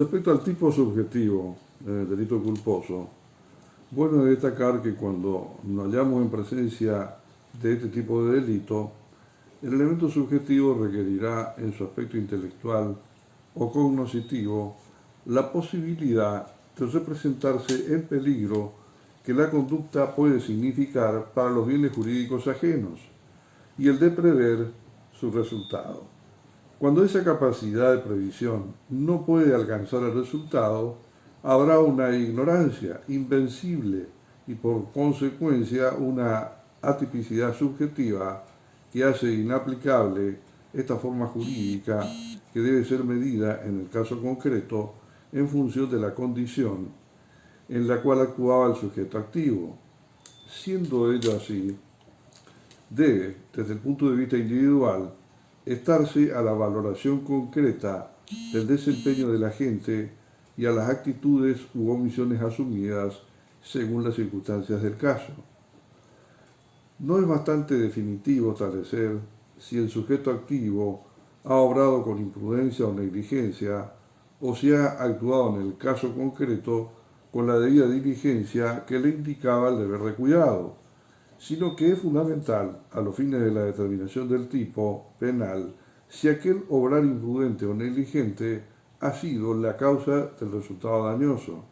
Respecto al tipo subjetivo del delito culposo, bueno es destacar que cuando nos hallamos en presencia de este tipo de delito, el elemento subjetivo requerirá en su aspecto intelectual o cognoscitivo la posibilidad de representarse el peligro que la conducta puede significar para los bienes jurídicos ajenos y el de prever su resultado. Cuando esa capacidad de previsión no puede alcanzar el resultado, habrá una ignorancia invencible y por consecuencia una atipicidad subjetiva que hace inaplicable esta forma jurídica que debe ser medida en el caso concreto en función de la condición en la cual actuaba el sujeto activo. Siendo ello así, debe, desde el punto de vista individual, estarse a la valoración concreta del desempeño del agente y a las actitudes u omisiones asumidas según las circunstancias del caso. No es bastante definitivo establecer si el sujeto activo ha obrado con imprudencia o negligencia o si ha actuado en el caso concreto con la debida diligencia que le indicaba el deber de cuidado, sino que es fundamental, a los fines de la determinación del tipo penal, si aquel obrar imprudente o negligente ha sido la causa del resultado dañoso.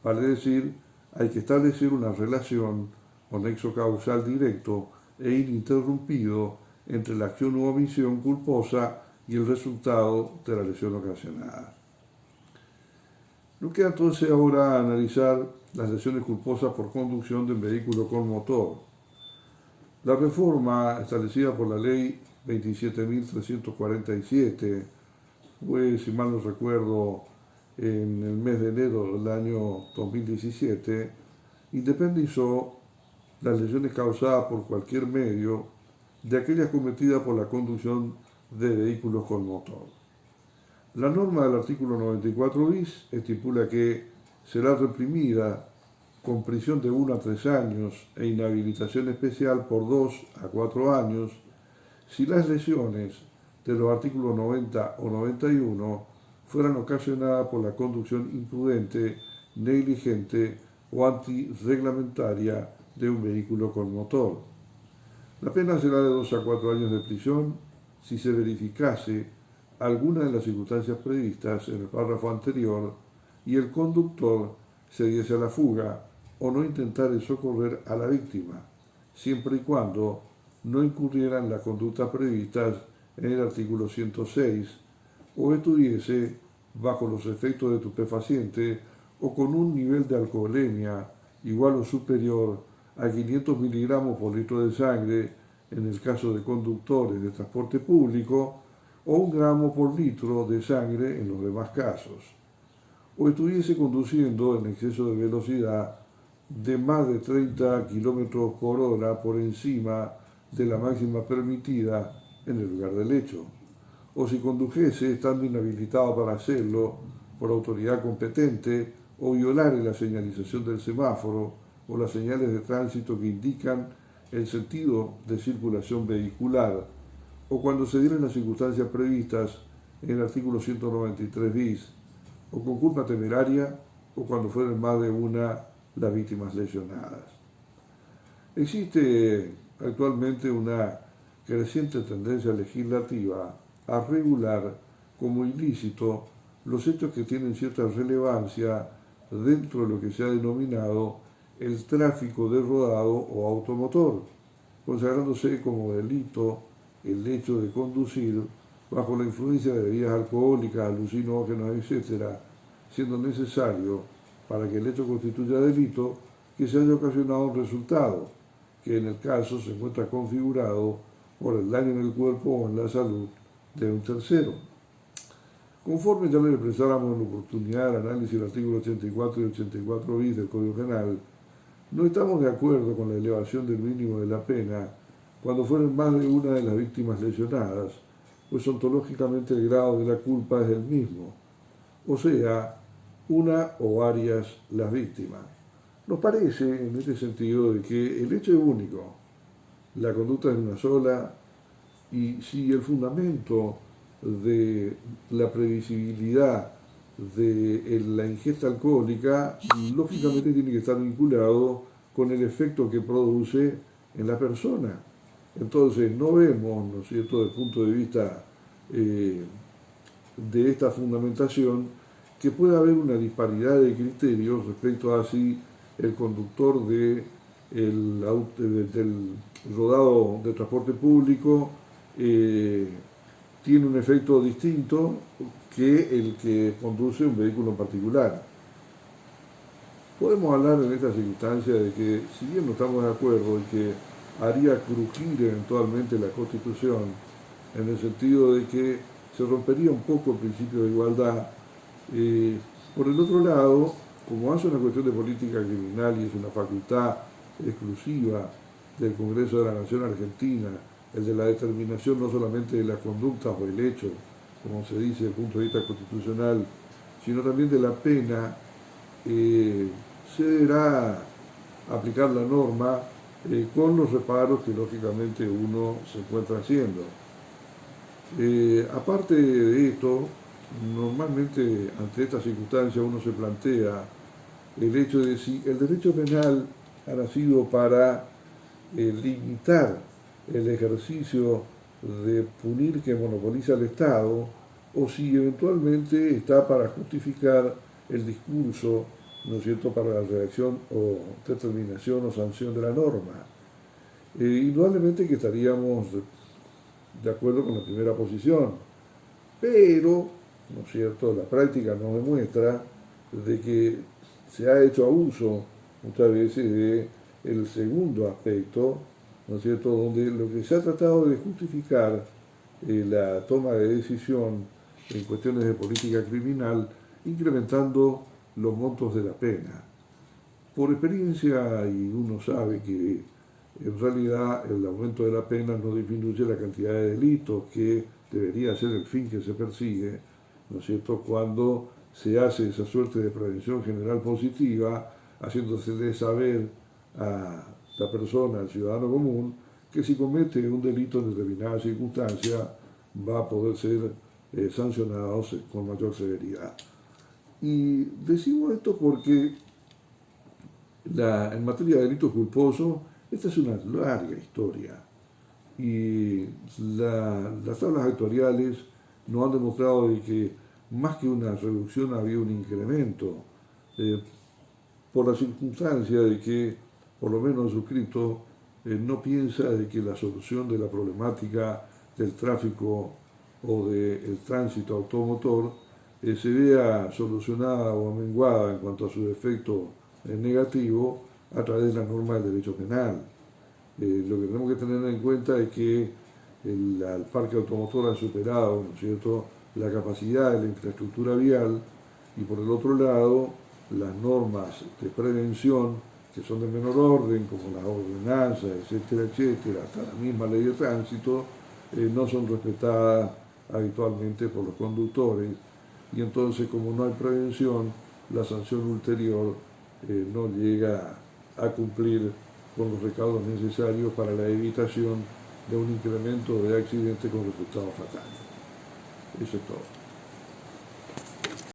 Vale decir, hay que establecer una relación o nexo causal directo e ininterrumpido entre la acción u omisión culposa y el resultado de la lesión ocasionada. Nos queda entonces ahora analizar las lesiones culposas por conducción de un vehículo con motor. La reforma establecida por la ley 27.347 fue, si mal no recuerdo, en el mes de enero del año 2017, independizó las lesiones causadas por cualquier medio de aquellas cometidas por la conducción de vehículos con motor. La norma del artículo 94 bis estipula que será reprimida con prisión de 1 a 3 años e inhabilitación especial por 2 a 4 años si las lesiones de los artículos 90 o 91 fueran ocasionadas por la conducción imprudente, negligente o antirreglamentaria de un vehículo con motor. La pena será de 2 a 4 años de prisión si se verificase alguna de las circunstancias previstas en el párrafo anterior y el conductor se diese a la fuga o no intentare socorrer a la víctima, siempre y cuando no incurrieran las conductas previstas en el artículo 106 o estuviese bajo los efectos de estupefaciente o con un nivel de alcoholemia igual o superior a 500 miligramos por litro de sangre en el caso de conductores de transporte público o 1 gramo por litro de sangre en los demás casos, o estuviese conduciendo en exceso de velocidad de más de 30 km por hora por encima de la máxima permitida en el lugar del hecho, o si condujese estando inhabilitado para hacerlo por autoridad competente o violare la señalización del semáforo o las señales de tránsito que indican el sentido de circulación vehicular, o cuando se dieran las circunstancias previstas en el artículo 193 bis, o con culpa temeraria, o cuando fueran más de una las víctimas lesionadas. Existe actualmente una creciente tendencia legislativa a regular como ilícito los hechos que tienen cierta relevancia dentro de lo que se ha denominado el tráfico de rodado o automotor, consagrándose como delito el hecho de conducir bajo la influencia de bebidas alcohólicas, alucinógenos, etc., siendo necesario, para que el hecho constituya delito, que se haya ocasionado un resultado, que en el caso se encuentra configurado por el daño en el cuerpo o en la salud de un tercero. Conforme ya le expresáramos en la oportunidad del análisis del artículo 84 y 84 bis del Código Penal, no estamos de acuerdo con la elevación del mínimo de la pena cuando fueron más de una de las víctimas lesionadas, pues ontológicamente el grado de la culpa es el mismo, o sea, una o varias las víctimas. Nos parece, en este sentido, de que el hecho es único, la conducta es una sola, y si el fundamento de la previsibilidad de la ingesta alcohólica, lógicamente tiene que estar vinculado con el efecto que produce en la persona. Entonces no vemos, ¿no es cierto?, desde el punto de vista de esta fundamentación, que pueda haber una disparidad de criterios respecto a si el conductor del rodado de transporte público tiene un efecto distinto que el que conduce un vehículo en particular. Podemos hablar en esta circunstancia de que, si bien no estamos de acuerdo y que haría crujir eventualmente la Constitución, en el sentido de que se rompería un poco el principio de igualdad, por el otro lado, como hace una cuestión de política criminal y es una facultad exclusiva del Congreso de la Nación Argentina, el de la determinación no solamente de las conductas o el hecho, como se dice desde el punto de vista constitucional, sino también de la pena, se deberá aplicar la norma con los reparos que lógicamente uno se encuentra haciendo. Aparte de esto, normalmente ante esta circunstancia uno se plantea el hecho de si el derecho penal ha nacido para limitar el ejercicio de punir que monopoliza el Estado, o si eventualmente está para justificar el discurso, ¿no es cierto?, para la redacción o determinación o sanción de la norma. Indudablemente que estaríamos de acuerdo con la primera posición, pero, ¿no es cierto?, la práctica nos demuestra de que se ha hecho abuso muchas veces del segundo aspecto, ¿no es cierto?, donde lo que se ha tratado de justificar la toma de decisión en cuestiones de política criminal, incrementando los montos de la pena. Por experiencia, y uno sabe que en realidad el aumento de la pena no disminuye la cantidad de delitos, que debería ser el fin que se persigue, ¿no es cierto?, cuando se hace esa suerte de prevención general positiva, haciéndosele saber a la persona, al ciudadano común, que si comete un delito en determinada circunstancia va a poder ser sancionado con mayor severidad. Y decimos esto porque en materia de delitos culposos, esta es una larga historia y las tablas actuariales nos han demostrado de que más que una reducción había un incremento, por la circunstancia de que, por lo menos el suscrito, no piensa de que la solución de la problemática del tráfico o del tránsito automotor se vea solucionada o amenguada en cuanto a su efecto negativo a través de la norma del derecho penal. Lo que tenemos que tener en cuenta es que el parque automotor ha superado, ¿no es cierto?, la capacidad de la infraestructura vial, y por el otro lado las normas de prevención, que son de menor orden, como las ordenanzas, etcétera, etcétera, hasta la misma ley de tránsito, no son respetadas habitualmente por los conductores, y entonces, como no hay prevención, la sanción ulterior no llega a cumplir con los recaudos necesarios para la evitación de un incremento de accidentes con resultados fatales. Eso es todo.